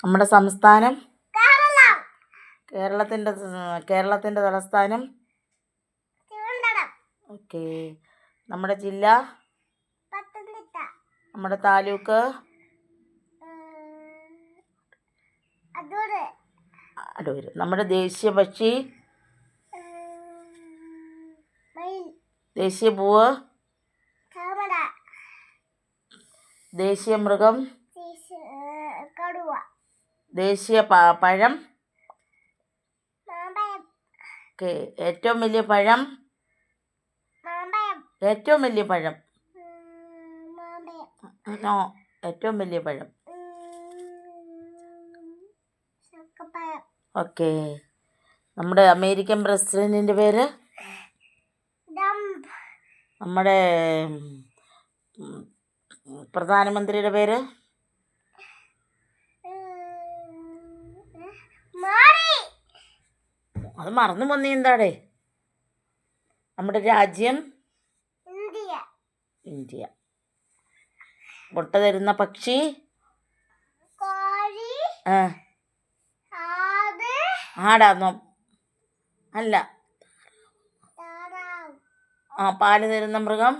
നമ്മുടെ സംസ്ഥാനം കേരളം. കേരളത്തിൻ്റെ തലസ്ഥാനം തിരുവനന്തപുരം. ഓക്കെ. നമ്മുടെ ജില്ല പത്തനംതിട്ട. നമ്മുടെ താലൂക്ക് അടൂർ. നമ്മുടെ ദേശീയ പക്ഷി മയിൽ. ദേശീയ പൂവ് താമര. ദേശീയ മൃഗം കടുവ. ദേശീയ പഴം മാമ്പഴം. ഓക്കെ. ഏറ്റവും വലിയ പഴം മാമ്പഴം. ഏറ്റവും വലിയ പഴം മാമ്പഴം. നോ ഏറ്റവും വലിയ പഴം ചക്കപ്പഴം. ഓക്കെ. നമ്മുടെ അമേരിക്കൻ പ്രസിഡന്റിൻ്റെ പേര് ട്രംപ്. നമ്മുടെ പ്രധാനമന്ത്രിയുടെ പേര് മോഡി. അത് മറന്നു പോന്നീ എന്താടേ. നമ്മുടെ രാജ്യം ഇന്ത്യ. ഇന്ത്യ. മുട്ട തരുന്ന പക്ഷി കോഴി. ആടാന്നോ? അല്ല. താറാവ്. പാല് തരുന്ന മൃഗം